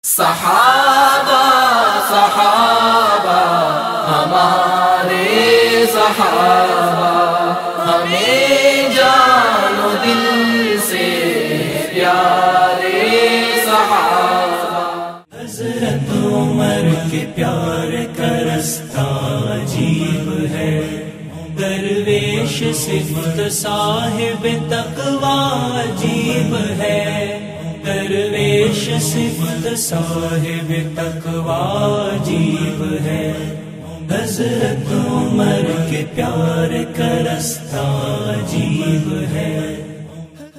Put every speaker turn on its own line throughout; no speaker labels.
صحابہ صحابہ ہمارے صحابہ ہمیں جان و دل سے پیارے صحابہ.
حضرت عمر کے پیار کا رستہ عجیب ہے، درویش صفت صاحب تقویٰ عجیب ہے، درویش صفت صاحب تقویٰ عجیب ہے. حضرت عمر کے پیار کا رستہ عجیب ہے.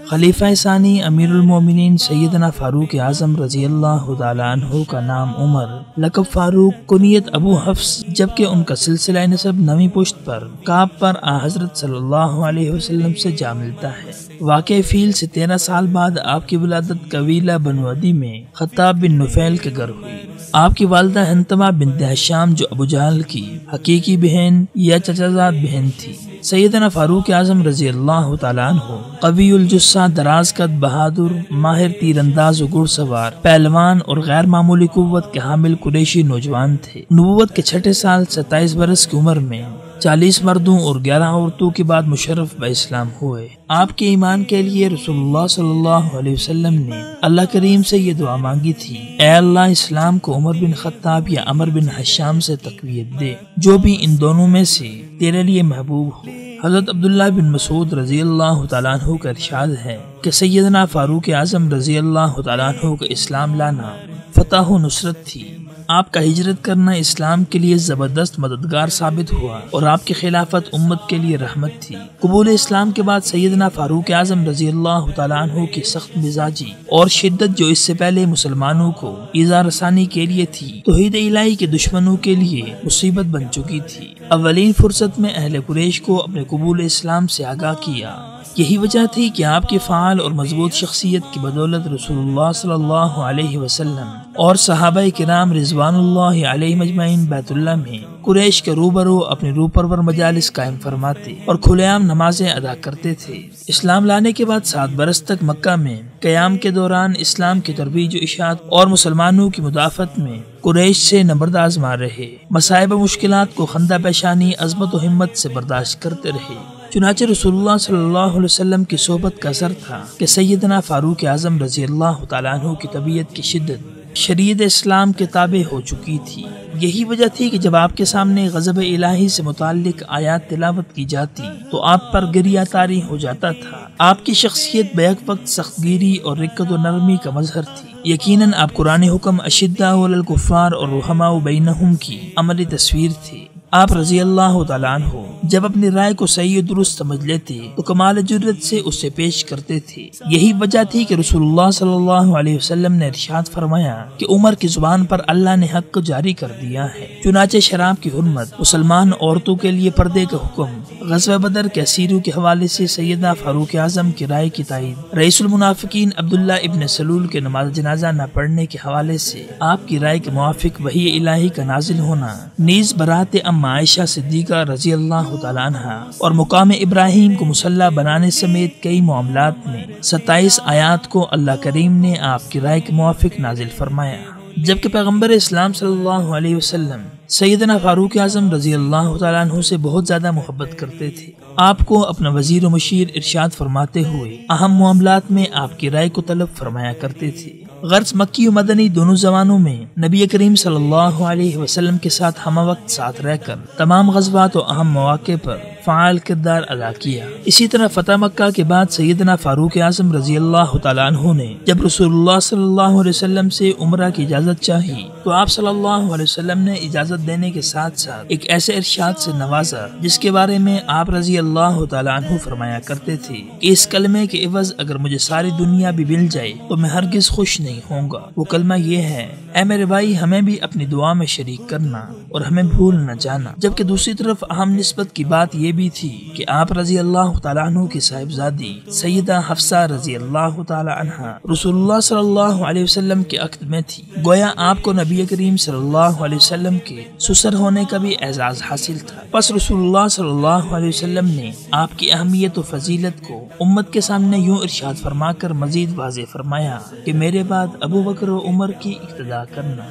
خلیفہ ثانی امیر المومنین سیدنا فاروق اعظم رضی اللہ تعالیٰ عنہ کا نام عمر، لقب فاروق، کنیت ابو حفص، جبکہ ان کا سلسلہ نسب نویں پشت پر کعب پر حضرت صلی اللہ علیہ وسلم سے جا ملتا ہے. واقع فیل سے 13 سال بعد آپ کی ولادت قبیلہ بنو عدی میں خطاب بن نفیل کے گھر ہوئی. آپ کی والدہ حنتمہ بنت حشام جو ابو جہل کی حقیقی بہن یا چچازاد بہن تھی. سیدنا فاروق اعظم رضی اللہ تعالیٰ عنہ قوی الجثہ، دراز قد، بہادر، ماہر تیر انداز و گھڑ سوار، پہلوان اور غیر معمولی قوت کے حامل قریشی نوجوان تھے. نبوت کے 6 سال 27 برس کی عمر میں 40 مردوں اور 11 عورتوں کے بعد مشرف باسلام ہوئے. آپ کے ایمان کے لیے رسول اللہ صلی اللہ علیہ وسلم نے اللہ کریم سے یہ دعا مانگی تھی، اے اللہ اسلام کو عمر بن خطاب یا عمر بن حشام سے تقویت دے، جو بھی ان دونوں میں سے تیرے لیے محبوب ہو. حضرت عبداللہ بن مسعود رضی اللہ تعالیٰ عنہ کا ارشاد ہے کہ سیدنا فاروق اعظم رضی اللہ تعالیٰ عنہ کا اسلام لانا فتح و نصرت تھی. آپ کا ہجرت کرنا اسلام کے لیے زبردست مددگار ثابت ہوا اور آپ کی خلافت امت کے لیے رحمت تھی. قبول اسلام کے بعد سیدنا فاروق اعظم رضی اللہ تعالیٰ عنہ کی سخت مزاجی اور شدت جو اس سے پہلے مسلمانوں کو ایذا رسانی کے لیے تھی، توحید الہی کے دشمنوں کے لیے مصیبت بن چکی تھی. اولین فرصت میں اہل قریش کو اپنے قبول اسلام سے آگاہ کیا. یہی وجہ تھی کہ آپ کی فعال اور مضبوط شخصیت کی بدولت رسول اللہ صلی اللہ علیہ وسلم اور صحابہ کرام رضوان اللہ علیہ مجمعین بیت اللہ میں قریش کے روبرو اپنے روپرور مجالس قائم فرماتے اور کھلے عام نمازیں ادا کرتے تھے. اسلام لانے کے بعد 7 برس تک مکہ میں قیام کے دوران اسلام کی ترویج و اشاعت اور مسلمانوں کی مدافعت میں قریش سے نبرد آزما رہے. مصائب و مشکلات کو خندہ پیشانی، عظمت و ہمت سے برداشت کرتے رہے. چنانچہ رسول اللہ صلی اللہ علیہ وسلم کی صحبت کا اثر تھا کہ سیدنا فاروق اعظم رضی اللہ تعالیٰ عنہ کی طبیعت کی شدت شریعت اسلام کے تابع ہو چکی تھی. یہی وجہ تھی کہ جب آپ کے سامنے غضب الہی سے متعلق آیات تلاوت کی جاتی تو آپ پر گریہ طاری ہو جاتا تھا. آپ کی شخصیت بیک وقت سخت گیری اور رقت و نرمی کا مظہر تھی. یقیناً آپ قرآن حکم اشداء علی الکفار اور رحماء بینہم کی عملی تصویر تھی. آپ رضی اللہ تعالیٰ عنہ جب اپنی رائے کو صحیح و درست سمجھ لیتے تو کمال جرت سے اسے پیش کرتے تھے. یہی وجہ تھی کہ رسول اللہ صلی اللہ علیہ وسلم نے ارشاد فرمایا کہ عمر کی زبان پر اللہ نے حق کو جاری کر دیا ہے. چنانچہ شراب کی حرمت، مسلمان عورتوں کے لیے پردے کا حکم، غزوہ بدر کے اسیروں کے حوالے سے سیدنا فاروق اعظم کی رائے کی تائید، رئیس المنافقین عبداللہ ابن سلول کے نماز جنازہ نہ پڑھنے کے حوالے سے آپ کی رائے کے موافق وحی الہی کا نازل ہونا، نیز برات عائشہ صدیقہ رضی اللہ تعالیٰ عنہ اور مقام ابراہیم کو مسلح بنانے سمیت کئی معاملات میں 27 آیات کو اللہ کریم نے آپ کی رائے کے موافق نازل فرمایا. جبکہ پیغمبر اسلام صلی اللہ علیہ وسلم سیدنا فاروق اعظم رضی اللہ تعالیٰ عنہ سے بہت زیادہ محبت کرتے تھے. آپ کو اپنا وزیر و مشیر ارشاد فرماتے ہوئے اہم معاملات میں آپ کی رائے کو طلب فرمایا کرتے تھے. غرض مکی و مدنی دونوں زمانوں میں نبی کریم صلی اللہ علیہ وسلم کے ساتھ ہم وقت ساتھ رہ کر تمام غزوات و اہم مواقع پر فعال کردار ادا کیا. اسی طرح فتح مکہ کے بعد سیدنا فاروق اعظم رضی اللہ تعالیٰ عنہ نے جب رسول اللہ صلی اللہ علیہ وسلم سے عمرہ کی اجازت چاہی تو آپ صلی اللہ علیہ وسلم نے اجازت دینے کے ساتھ ساتھ ایک ایسے ارشاد سے نوازا جس کے بارے میں آپ رضی اللہ تعالیٰ عنہ فرمایا کرتے تھے کہ اس کلمے کے عوض اگر مجھے ساری دنیا بھی مل جائے تو میں ہرگز خوش نہیں ہوں گا. وہ کلمہ یہ ہے، اے میرے بھائی ہمیں بھی اپنی دعا میں شریک کرنا اور ہمیں بھول نہ جانا. جبکہ دوسری طرف اہم نسبت کی بات یہ بھی تھی کہ آپ رضی اللہ تعالیٰ عنہ کی صاحبزادی سیدہ حفصہ رضی اللہ تعالیٰ عنہ رسول اللہ صلی اللہ علیہ وسلم کے عقد میں تھی. گویا آپ کو نبی کریم صلی اللہ علیہ وسلم کے سسر ہونے کا بھی اعزاز حاصل تھا. پس رسول اللہ صلی اللہ علیہ وسلم نے آپ کی اہمیت و فضیلت کو امت کے سامنے یوں ارشاد فرما کر مزید واضح فرمایا کہ میرے بعد بعد ابو بکر و عمر کی اقتدا کرنا۔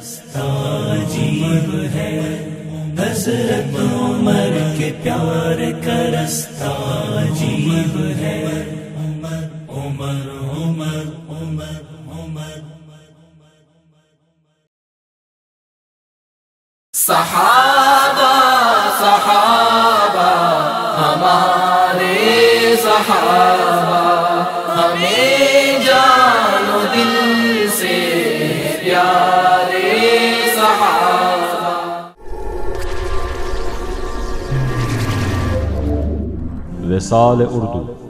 عجیب ہے حضرت عمر کے پیار کا رستہ، عجیب ہے عمر عمر عمر عمر عمر۔
صحابہ صحابہ ہمارے صحابہ، ہمیں جان و دل سے پیارے صحابہ۔
وصال اردو